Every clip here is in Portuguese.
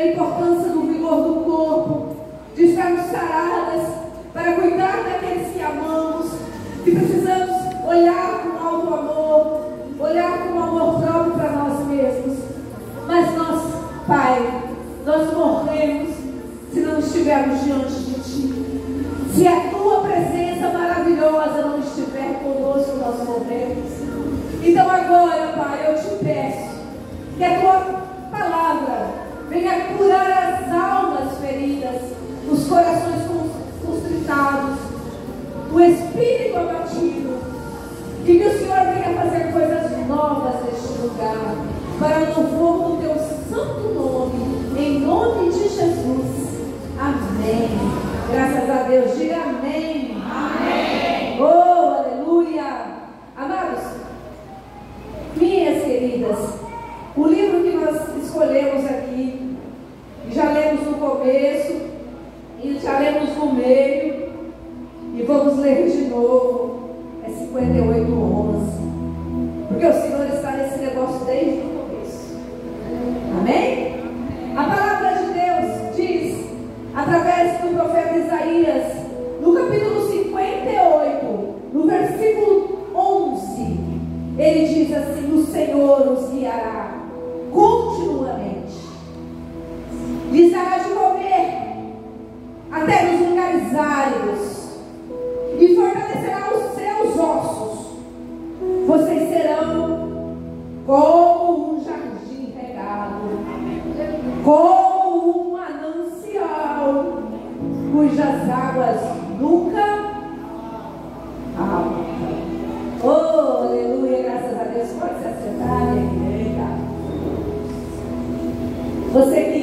da importância do vigor do corpo, de estarmos saradas para cuidar daqueles que amamos, que precisamos olhar com alto amor, olhar com amor próprio para nós mesmos. Mas nós, Pai, nós morremos se não estivermos diante de Ti. Se a Tua presença maravilhosa não estiver conosco, nós morremos. Então agora, Pai, eu te peço que a Tua palavra venha curar as almas feridas, os corações constritados, o espírito abatido, e que o Senhor venha fazer coisas novas neste lugar, para louvor do Teu santo nome, em nome de Jesus. Amém. Graças a Deus, diga amém. Amém. Oh, aleluia. Amados, minhas queridas, o livro que nós escolhemos aqui, já lemos no começo, e já lemos no meio, e vamos ler de novo, é 58:11, porque o Senhor está nesse negócio desde o começo. Amém? A palavra de Deus diz, através do profeta Isaías, no capítulo 58, no versículo 11, ele diz assim: o Senhor os guiará continuamente, lhes dará de comer até nos lugares áridos, e fortalecerá os seus ossos. Vocês serão como um jardim regado, como um manancial, cujas águas nunca acabam. Oh, aleluia, graças a Deus. Pode se assentar, minha querida. Você que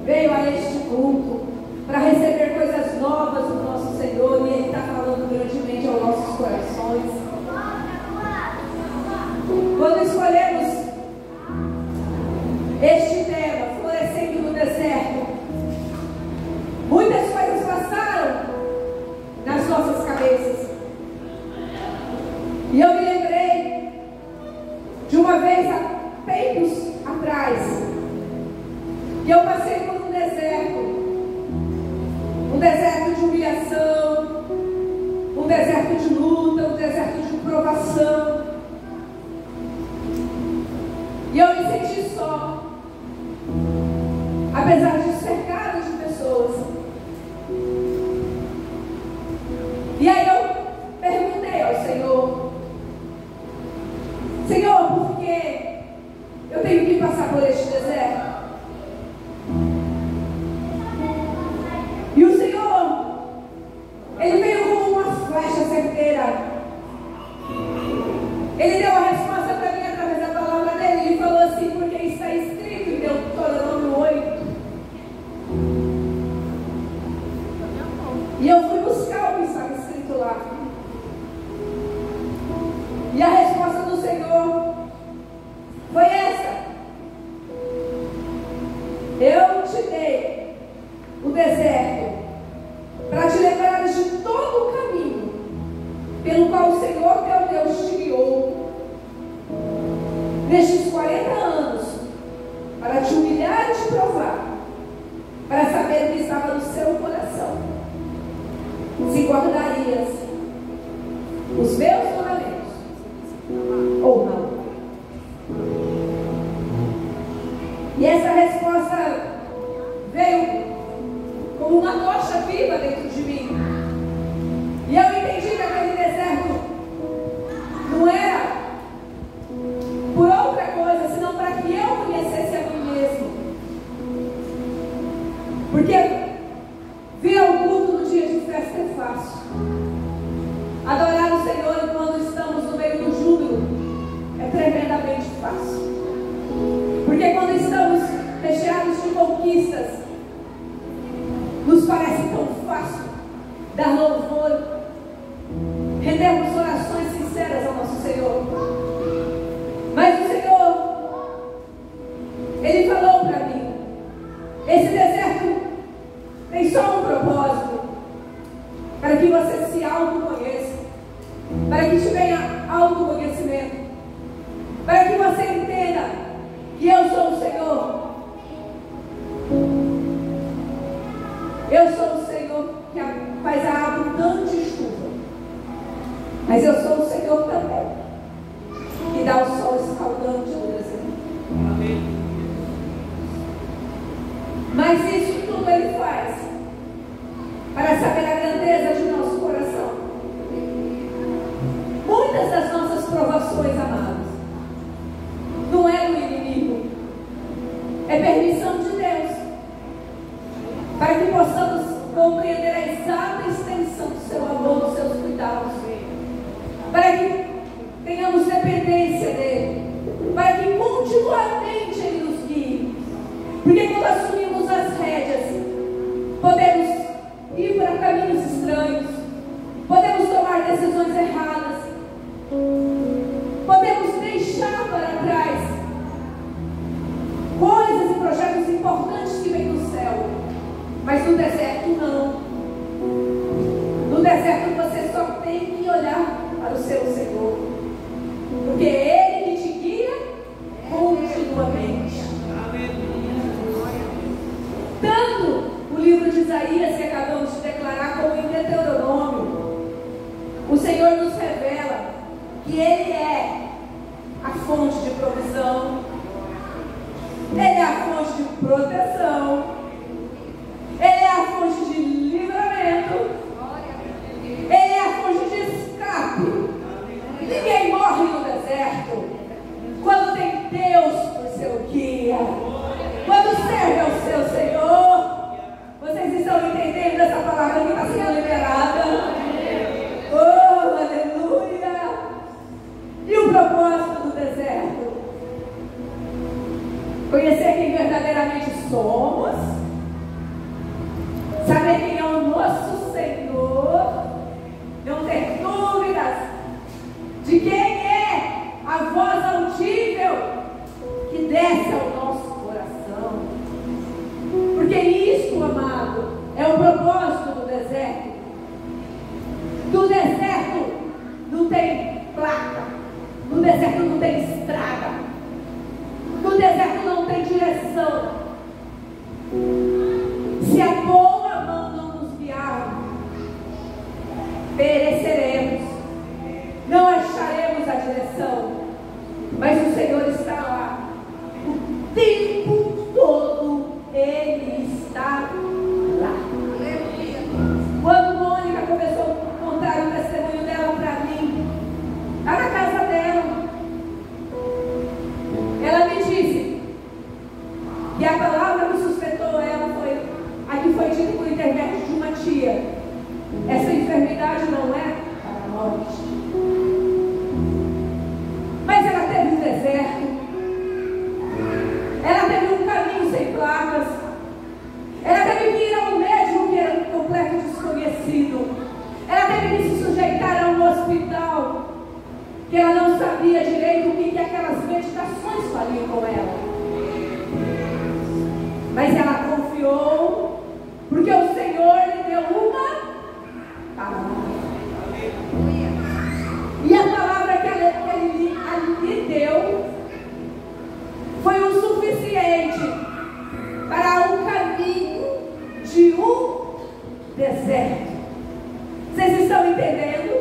veio a este culto para receber coisas novas do nosso Senhor, e Ele está falando grandemente aos nossos corações. Quando escolhemos este tema, florescendo no deserto, muitas coisas passaram nas nossas cabeças. E eu me lembrei de uma vez, há tempos atrás, que eu passei por um deserto de humilhação, um deserto de luta, um deserto de provação. E eu me senti só, apesar de cercada de pessoas. E aí eu perguntei ao Senhor: Senhor, por que eu tenho que passar por este deserto? E o Senhor, Ele veio como uma flecha certeira. Ele deu a resposta para mim através da palavra dele. Ele falou assim: porque está escrito em Deuteronômio 8. E eu fui buscar o que estava escrito lá. E a resposta do Senhor foi essa: eu te dei o deserto para te lembrares de todo o caminho pelo qual o Senhor teu Deus te guiou nestes 40 anos, para te humilhar e te provar, para saber o que estava no seu coração, se guardarias os meus mandamentos ou não. E essa resposta veio como uma tocha viva dentro de mim. E eu entendi que aquele deserto não era por outra coisa, senão para que eu conhecesse a mim mesmo. Porque vir ao culto no dia de festa é fácil. Adorar o Senhor quando estamos no meio do júbilo é tremendamente fácil. Porque quando estamos recheados de conquistas, nos parece tão fácil dar louvor, rendermos orações sinceras ao nosso Senhor. Mas o Senhor, Ele falou para mim: esse deserto tem só um propósito, para que você se autoconheça, para que te venha autoconhecimento, para que você entenda que eu sou o Senhor. Eu sou o Senhor que faz a abundante chuva. Mas eu sou o Senhor também que dá o sol escaldante no deserto. Mas isso tudo Ele faz para saber a grandeza de nosso coração. Muitas das nossas provações, amados, não é do inimigo, é permissão de Deus, para que possamos compreender a exata extensão do seu amor, dos seus cuidados, para que tenhamos dependência dEle, para que continuamente Ele nos guie. Porque quando assumimos as rédeas, podemos ir para caminhos estranhos, podemos tomar decisões erradas, podemos deixar para trás coisas e projetos importantes que vêm do céu. Mas no deserto não. No deserto você só tem que olhar para o seu Senhor, porque Ele que te guia continuamente. Tanto o livro de Isaías que acabamos de declarar, como em Deuteronômio, o Senhor nos revela que Ele é a fonte de provisão, Ele é a fonte de proteção, Ele é a fonte de livramento, Ele é a fonte de escape. Ninguém morre no deserto quando tem Deus por seu guia, quando serve ao seu Senhor. Vocês estão entendendo essa palavra que está sendo liberada? Oh, aleluia! E o propósito do deserto? Conhecer quem verdadeiramente somos, saber quem é o nosso Senhor, não ter dúvidas de quem é a voz audível que desce ao nosso coração. Porque isso, amado, é o propósito do deserto. Do deserto não tem placa, no deserto não tem estrada, no deserto não tem direção. Se a boa mão não nos guiar, pereceremos, não acharemos a direção. Mas o Senhor está lá o tempo todo, Ele está lá. Quando Mônica começou a contar o testemunho dela para mim, lá na casa dela, ela me disse que a palavra que sustentou ela foi a que foi dita por intermédio de uma tia: essa enfermidade não é para a morte. Mas ela teve um deserto, ela teve um caminho sem placas, ela teve que ir a um médico que era um completo desconhecido, ela teve que se sujeitar a um hospital que ela não sabia direito o que aquelas medicações fariam com ela. Mas ela confiou, porque o Senhor lhe deu uma palavra. E a palavra que ele lhe deu foi o suficiente para um caminho de um deserto. Vocês estão entendendo?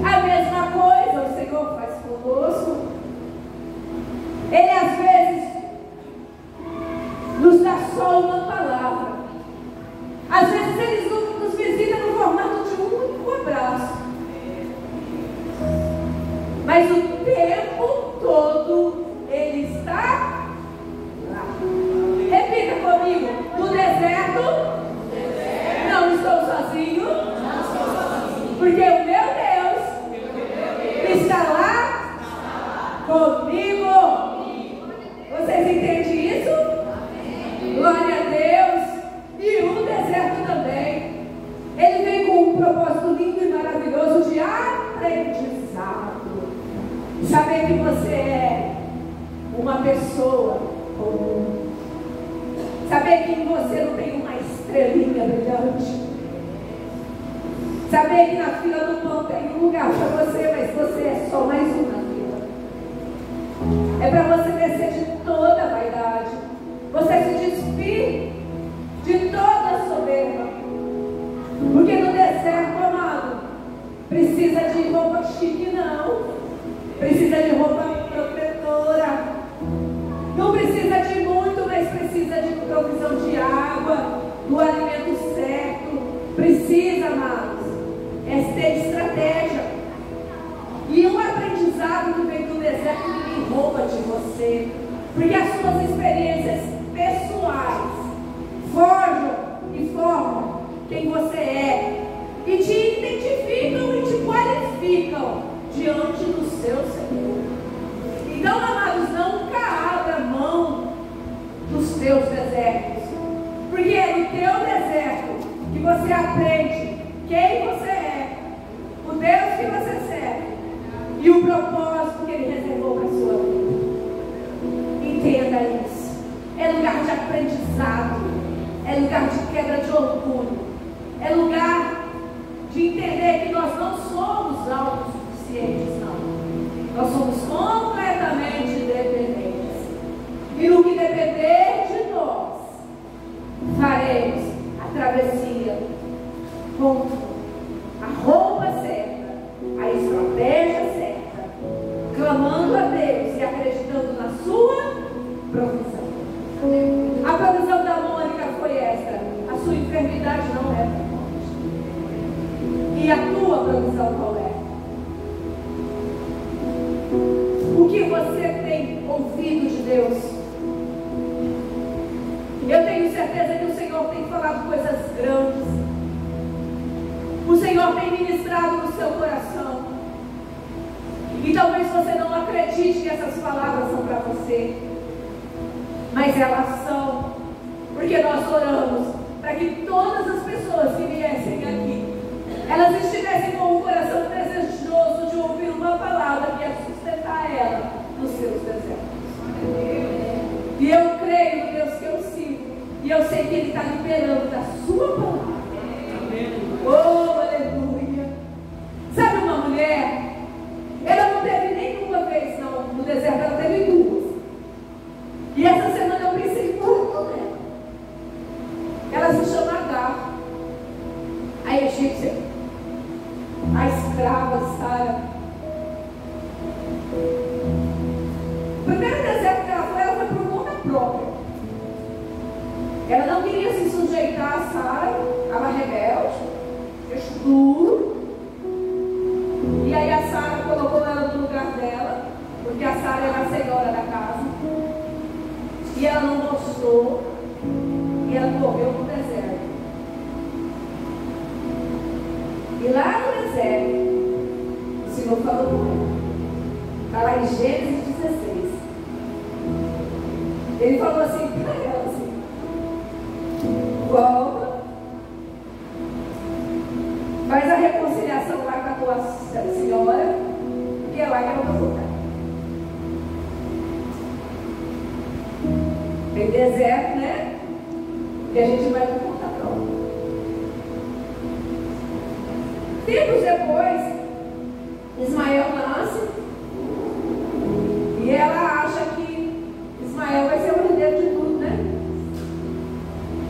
A mesma coisa o Senhor faz conosco. Ele às vezes nos dá só uma palavra. Às vezes Ele nos visita no formato de um único abraço. Mas o tempo todo Ele está lá. Repita comigo: no deserto, não estou sozinho, porque o meu Deus está lá comigo. Vocês entendem isso? Glória a Deus. E o deserto também, ele vem com um propósito lindo e maravilhoso de aprendizado. Saber que você é uma pessoa comum, saber que em você não tem uma estrelinha brilhante, saber que na fila do pão tem um lugar para você, mas você é só mais um na fila. É para você descer de toda a vaidade, você se despir de todas precisa de provisão de água, do alimento certo. Precisa, amados, ter estratégia. E um aprendizado que vem do deserto, ninguém rouba de você, porque as suas experiências pessoais forjam e formam quem você é, e te identificam e te qualificam diante do seu Senhor. Então, amados, nunca abra mão dos teus desertos, porque é no teu deserto que você aprende quem você é, o Deus que você serve e o propósito que Ele reservou para a sua vida. Entenda isso. É lugar de aprendizado, é lugar de quebra de orgulho, é lugar de entender que nós não somos autossuficientes, não. Nós somos completamente dependentes. E no que depender de nós, faremos a travessia com a roupa certa, a estratégia certa, clamando a Deus e acreditando na sua provisão. A provisão da Mônica foi esta: a sua enfermidade não é para morte. E a tua provisão qual é? O que você tem ouvido de Deus? Eu tenho certeza que o Senhor tem falado coisas grandes. O Senhor tem ministrado no seu coração. E talvez você não acredite que essas palavras são para você, mas elas são, porque nós oramos para que todas as pessoas que viessem aqui, elas estivessem com o coração desejoso de ouvir uma palavra que ia sustentar ela nos seus desertos. E eu creio no Deus que eu sigo, e eu sei que Ele está liberando da sua palavra. Oh, aleluia! Sabe uma mulher? Ela não teve nenhuma vez não, no deserto, ela teve duas. E essa semana eu pensei muito nela. Ela se chama Agar. A egípcia, a escrava Sara. O primeiro deserto que ela foi por conta própria. Ela não queria se sujeitar a Sara, estava rebelde, fez duro. E aí a Sara colocou ela no lugar dela, porque a Sara era a senhora da casa. E ela não gostou, e ela correu para o deserto. E lá no deserto, o Senhor falou com ela. Está lá em Gênesis 16. Ele falou assim para ela, assim: volta, faz a reconciliação lá com a tua senhora, porque é lá que ela vai voltar. Tem deserto, né? E a gente vai por conta própria. Tempos depois, Ismael nasce. E ela acha que Ismael vai ser o herdeiro de tudo, né?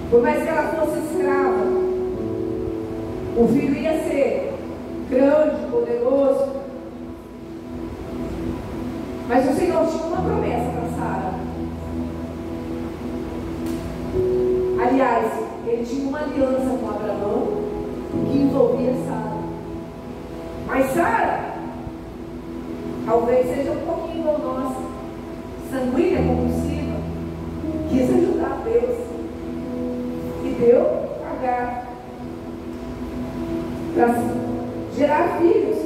Por mais que ela fosse escrava, o filho ia ser grande, poderoso. Mas o Senhor tinha uma promessa para Sara. Aliás, ele tinha uma aliança com Abraão que envolvia Sara. Mas Sara, talvez seja um pouquinho igual nós, sanguínea, compulsiva, quis ajudar Deus e deu Agar para gerar filhos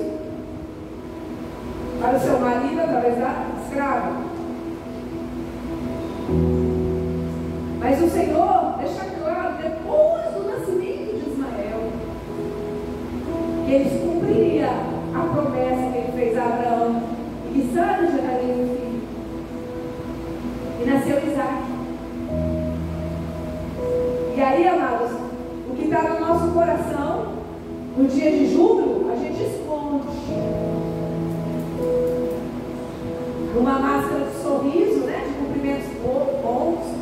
para o seu marido através da escrava. Mas o Senhor deixa claro, depois do nascimento de Ismael, que ele cumpriria a promessa que ele fez a Abraão, e que Sara geraria um filho. E nasceu Isaac. E aí, amados, o que está no nosso coração, no dia de júbilo, a gente esconde numa máscara de sorriso, né, de cumprimentos bons.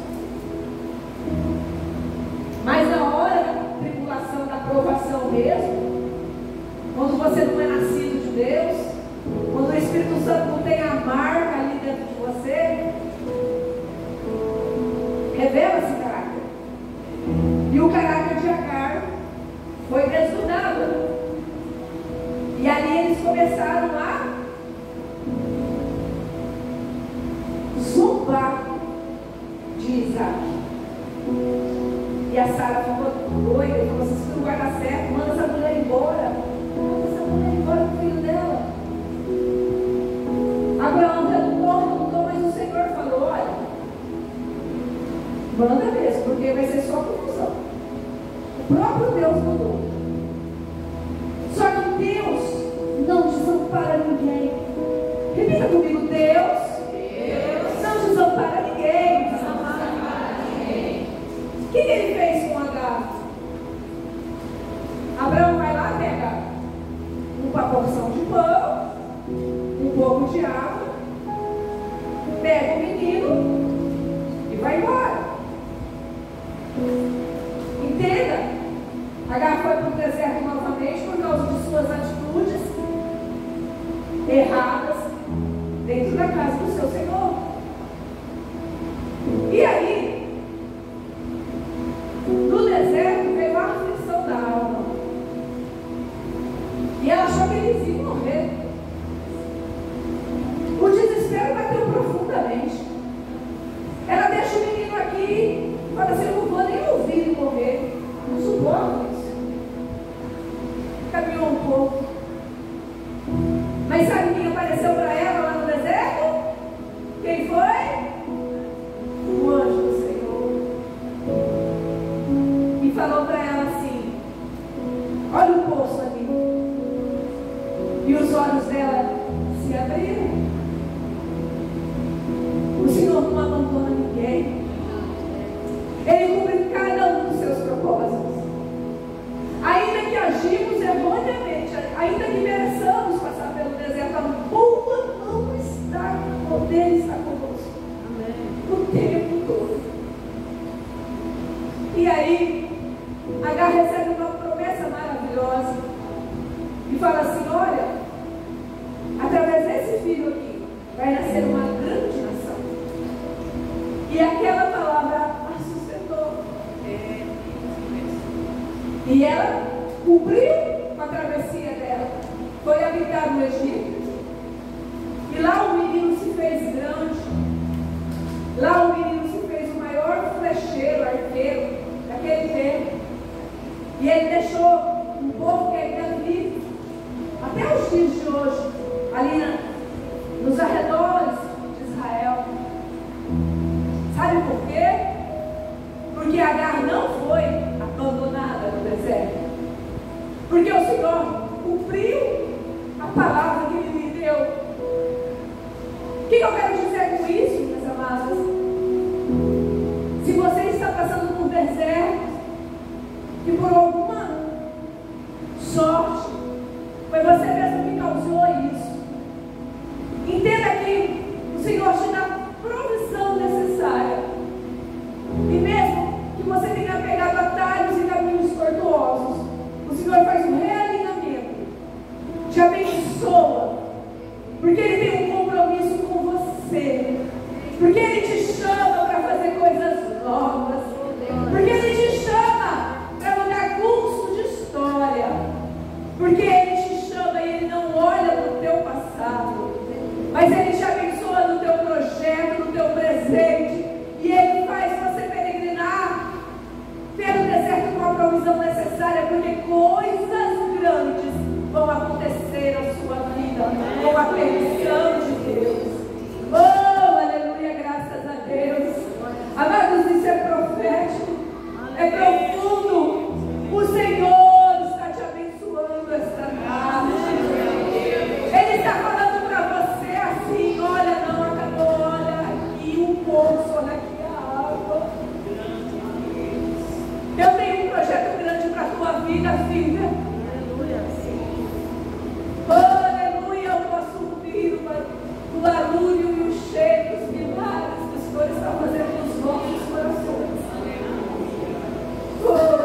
Mas na hora da tribulação, da provação mesmo, quando você não é nascido de Deus, quando o Espírito Santo não tem a marca ali dentro de você, revela esse caráter. E o caráter de Agar foi desnudado. E ali eles começaram a zombar de Isaac. E a Sara ficou doida e falou assim: se não vai dar certo, manda essa mulher embora. Manda essa mulher embora com o filho dela. Abraão perguntou, mas o Senhor falou: olha, manda mesmo, porque vai ser só confusão. O próprio Deus mandou. Só que Deus não desampara ninguém. Repita comigo: Deus não desampara ninguém. O que ele fez com Agar? Abraão vai lá, pega uma porção de pão, um pouco de água, pega o menino e vai embora. Entenda, Agar foi para o deserto novamente por causa de suas atitudes erradas dentro da casa do seu Senhor. E aí, no deserto veio a aflição da alma. E ela achou que eles iam morrer. O desespero bateu profundamente. Ela deixa o menino aqui e fala assim: eu não vou nem ouvir ele morrer. Não suporto isso. Caminhou um pouco. Mas sabe quem apareceu para ela lá no deserto? Quem foi? O anjo do Senhor. E falou para ela assim: olha o poço ali. E os olhos dela se abriram. O Senhor não abandona ninguém. Ele cumpre cada um dos seus propósitos. Ainda que agimos erroneamente, ainda que mereçamos passar pelo deserto, a boa mão está, o poder está conosco. O tempo todo. E aí, Agar recebe uma promessa maravilhosa e fala assim: olha, através desse filho aqui vai nascer uma grande nação. E aquela palavra a sustentou. E ela cumpriu com a travessia dela. Foi habitar no Egito. E lá o menino se fez grande. Lá o menino se fez o maior flecheiro, arqueiro daquele tempo. E ele deixou um povo que ainda vive até os dias de hoje, ali nos arredores de Israel. Sabe por quê? Porque Agar não foi abandonada no deserto. Porque o Senhor cumpriu a palavra que Ele me deu. O que eu quero dizer com isso, minhas amadas? Se você está passando por deserto, e por alguma sorte, foi você mesmo que causou isso, entenda que o Senhor te dá a provisão necessária. E mesmo que você tenha pegado atalhos e caminhos tortuosos, o Senhor faz um realinhamento, te abençoa, porque Ele tem um compromisso com você, porque Ele te chama para fazer coisas novas, porque Ele te chama para mudar curso de história, porque Ele te chama e Ele não olha para o teu passado, mas Ele te abençoa no teu projeto, no teu presente, e Ele faz você peregrinar pelo deserto com a provisão necessária, porque coisas grandes vão acontecer na sua vida, com a permissão de Deus. Oh, aleluia, graças a Deus. Amados, isso é profético, é profundo. O Senhor está te abençoando esta tarde. Ele está falando para você assim: olha, não acabou, olha aqui o poço, olha aqui a água. Eu tenho um projeto grande para a tua vida, filha. Oh, aleluia, eu posso ouvir o barulho e o cheiro dos milagres que o Senhor está fazendo nos nossos corações. Oh,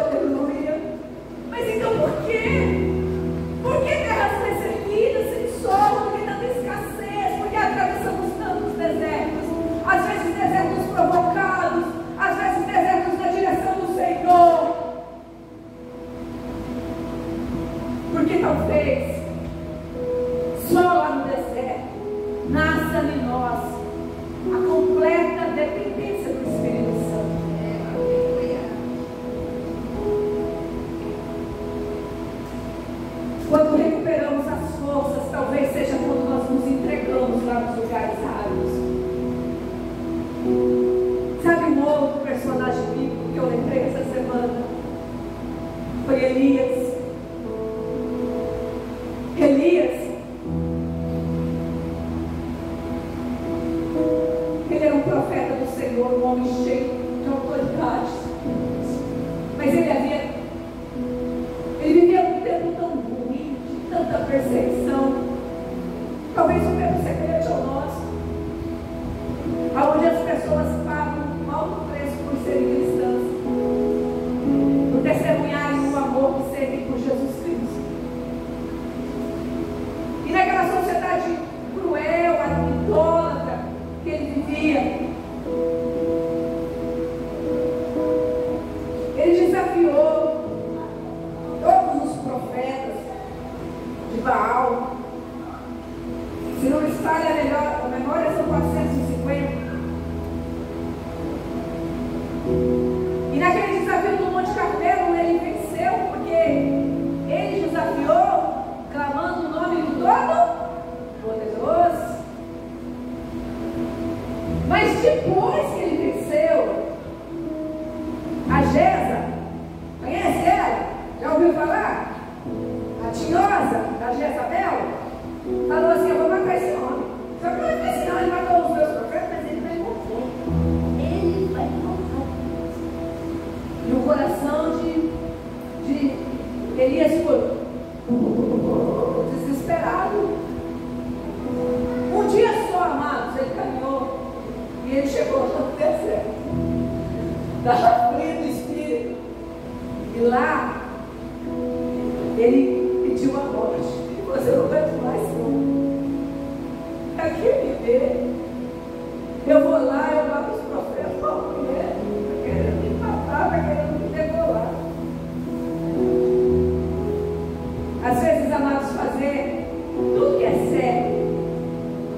vamos lá nos lugares áridos. Sabe um outro personagem bíblico que eu lembrei essa semana? Foi Elias. Elias, ele era um profeta do Senhor, um homem cheio de autoridade. Mas ele vivia um tempo tão ruim, de tanta perseguição. Talvez o mesmo semelhante ao nosso, onde as pessoas pagam um alto preço por serem cristãs, por testemunharem o amor que sentem por Jesus Cristo. E naquela sociedade cruel, idólatra que ele vivia, ele desafiou todos os profetas de Baal. Se não me falha a memória, são 450. E naquele desafio do Monte Carmelo, ele venceu, porque ele desafiou, clamando o nome do Todo-Poderoso. Mas depois que ele venceu, a Jeza, conhece ela? Já ouviu falar? A tinhosa da Jezabel falou assim: eu vou matar esse homem. Só que não é assim, não, ele matou os meus profetas, mas ele vai morrer. Ele vai morrer. E o coração de Elias foi desesperado. Um dia só, amados, ele caminhou e ele chegou no deserto. Estava frio do espírito. E lá ele pediu a morte. Você não vai mais, não. Aqui viver. Eu vou lá, eu mato os profetas, uma mulher, está querendo me matar, está querendo me degolar. Às vezes, amados, fazer tudo que é sério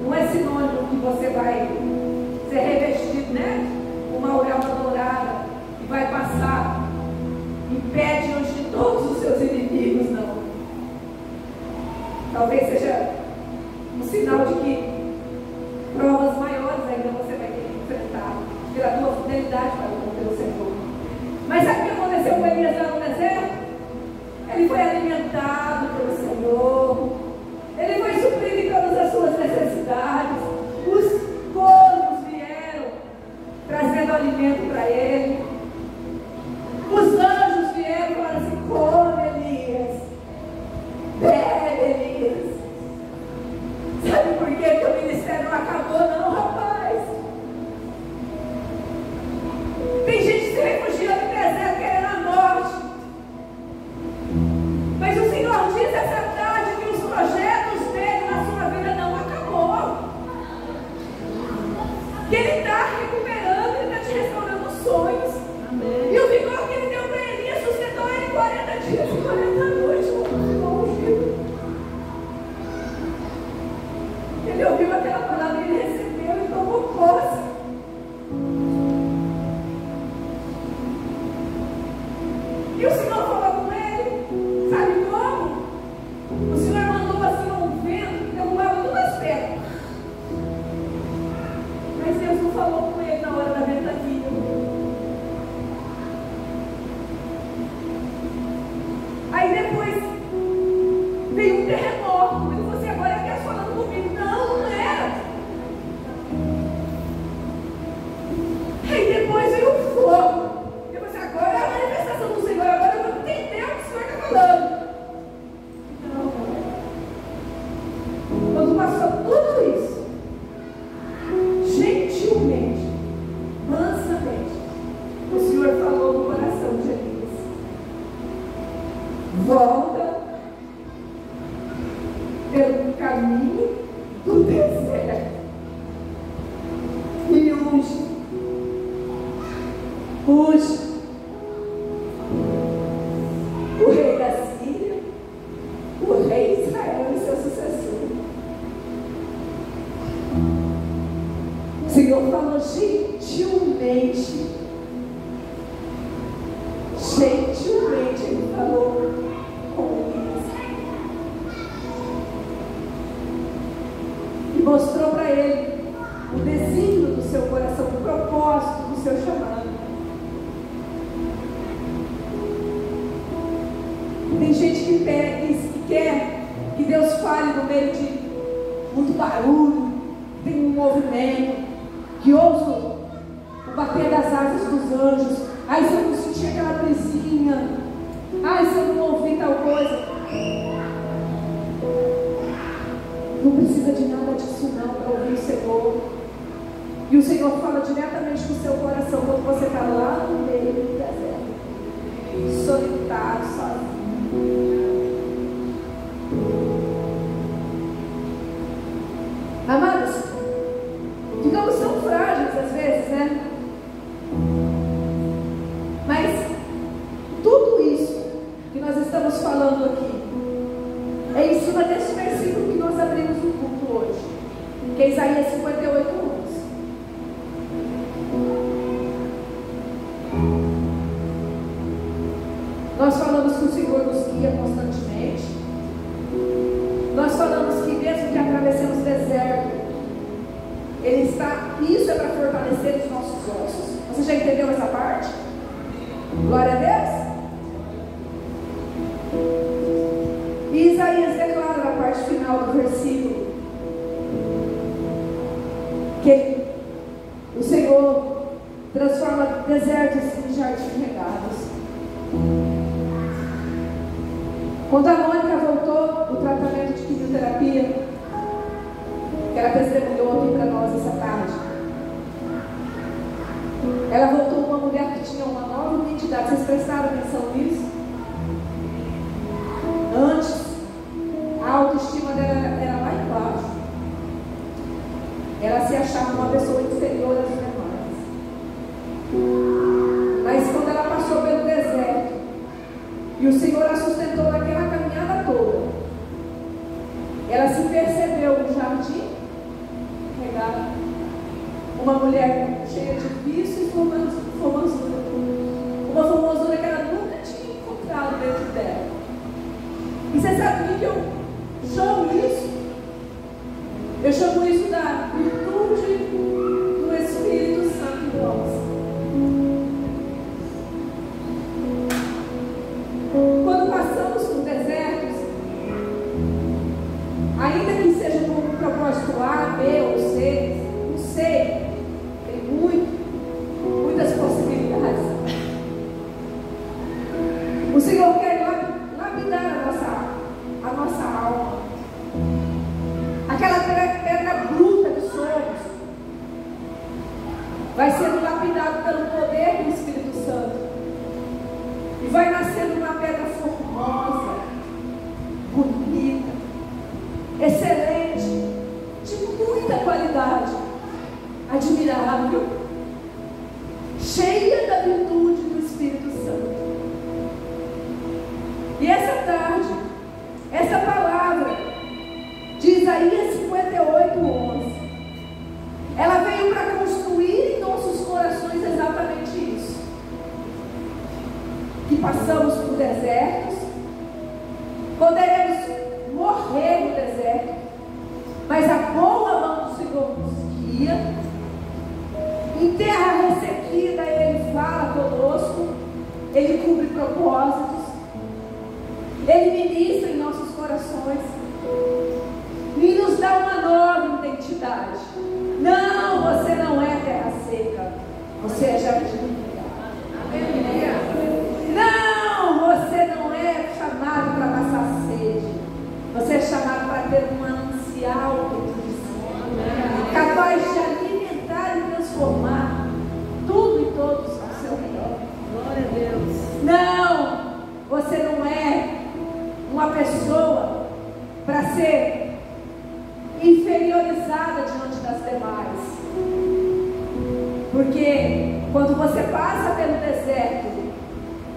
não é sinônimo que você vai ser revestido, né? Uma auréola dourada e vai passar em pé diante de todos os seus inimigos, não. Talvez seja um sinal de que provas maiores ainda você vai ter que enfrentar pela tua fidelidade para o teu Senhor. Mas sabe o que aconteceu com Elias lá no deserto? Ele foi alimentado pelo Senhor, ele foi suprido em todas as suas necessidades. Os corvos vieram trazendo alimento para ele. Os anjos vieram e falaram assim: come, Elias, bebe, Elias. Sabe por quê? Que o ministério não acabou, não, rapaz. Tem gente se refugiando no deserto querendo a morte. Mas o Senhor diz essa tarde que os projetos dele na sua vida não acabou. Que ele está recuperando, ele está te restaurando os sonhos. Amém. E o vigor que ele deu para Elias sustentou ele 40 dias e 40 noites. Ele ouviu aquela palavra, ele recebeu e tomou posse. E o Senhor falou com ele, sabe como? O Senhor mandou assim um vento que derrubava todas as pedras. Mas Deus não falou com ele na hora da ventania. Aí depois veio um terremoto. Ele falou assim: agora ele está falando comigo. Não, não era. Aí depois veio o fogo. Eu falei assim: agora é a manifestação do Senhor. Agora eu vou entender o que o Senhor está falando. Não. Quando passou tudo isso, gentilmente, mansamente, o Senhor falou no coração de Elias: volta pelo caminho do deserto e unge o rei da Síria, o rei de Israel e seu sucessor. O Senhor falou gentilmente, ele falou com Elias e mostrou que quer que Deus fale no meio de muito barulho, tem um movimento, que ouça o bater das asas dos anjos. Ai, se eu não sentir aquela brisinha, ai, se eu não ouvir tal coisa. Não precisa de nada disso não para ouvir o Senhor. E o Senhor fala diretamente com o seu coração quando você está lá no meio do deserto, solitário, sozinho. Amados, ficamos tão frágeis às vezes, né? Mas tudo isso que nós estamos falando aqui é em cima desse versículo que nós abrimos o culto hoje, que é Isaías 58, 11. Nós falamos que o Senhor nos guia constantemente. Nós falamos que mesmo que atravessemos o deserto, Ele está, isso é para fortalecer os nossos ossos. Você já entendeu essa parte? Glória a Deus. E Isaías declara na parte final do versículo que o Senhor transforma desertos em jardins regados. Quando a Mônica voltou do tratamento de quimioterapia, que ela testemunhou aqui para nós essa tarde, ela voltou uma mulher que tinha uma nova identidade. Vocês prestaram atenção nisso? Antes, a autoestima dela era lá embaixo. Ela se achava uma pessoa inferior às demais. Mas quando ela passou pelo deserto e o Senhor a sustentou naquela caminhada toda, ela se percebeu no jardim regado, uma mulher cheia de vício e formosura, uma formosura que ela nunca tinha encontrado dentro dela. E você sabe o que eu chamo isso? Eu chamo isso da virtude do Espírito Santo em nós. Quando passamos por desertos, ainda que seja com um propósito A, B ou C, não sei, tem muitas possibilidades. O Senhor quer lapidar a nossa alma, aquela pedra bruta que somos, vai sendo lapidado pelo poder do Espírito Santo. E vai nascendo uma pedra formosa, bonita, excelente, de muita qualidade, admirável, cheia da virtude do Espírito Santo. E essa tarde, essa palavra de Isaías 58, 11, ela veio para construir em nossos corações exatamente isso. Que passamos por desertos, poderemos morrer no deserto, mas a boa mão do Senhor nos guia. Em terra ressequida Ele fala conosco, Ele cumpre propósitos, Ele ministra em nossos corações e nos dá uma nova identidade. Não, você não é terra seca, você é jardim. Não, você não é chamado para passar sede, você é chamado para ter um manancial dentro de si, capaz de alimentar e transformar tudo e todos ao seu redor. Glória a Deus. Não, você não é uma pessoa para ser inferiorizada diante das demais, porque quando você passa pelo deserto,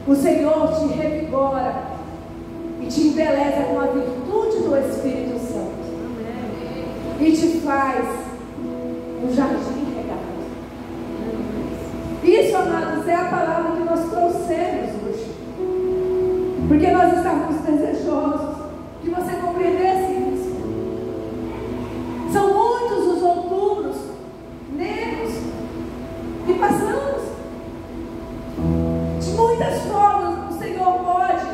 o Senhor te revigora e te embeleza com a virtude do Espírito Santo. E te faz um jardim regado. Isso, amados, é a palavra que nós trouxemos hoje, porque nós estávamos desejosos que você compreendesse isso. São muitos os outubros negros que passamos. De muitas formas o Senhor pode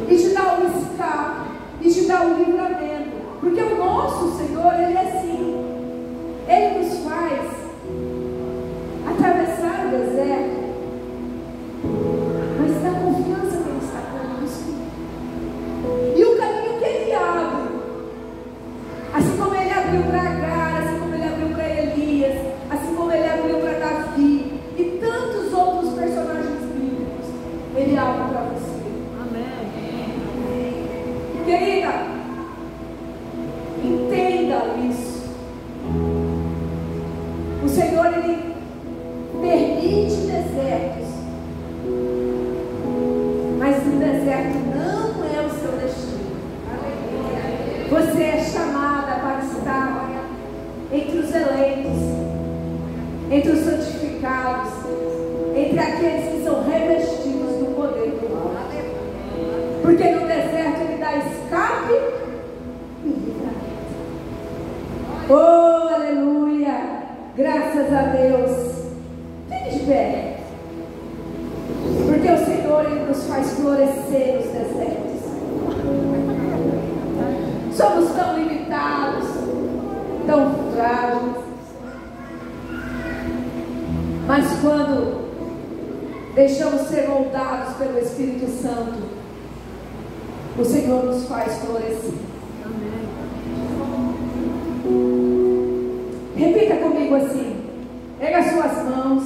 e te dá um escape, e te dá um livramento. Porque o nosso Senhor, Ele é assim. Ele nos faz atravessar o deserto, mas na confiança que Ele está conosco. E o caminho que Ele abre, assim como Ele abriu para Agar, assim como Ele abriu para Elias, assim como Ele abriu para Davi e tantos outros personagens bíblicos, Ele abre para você. Amém. Querida, entenda isso. O Senhor, Ele permite desertos, mas o deserto não é o seu destino. Você é chamada para estar entre os eleitos, entre os santificados, entre aqueles que são revestidos do poder do alto. Porque no deserto Ele dá escape e livramento. Oh, aleluia! Graças a Deus. Fique de pé. Porque o Senhor, Ele nos faz florescer nos desertos. Somos tão limitados, tão frágeis. Mas quando deixamos ser moldados pelo Espírito Santo, o Senhor nos faz florescer. Repita comigo assim. Pega as suas mãos.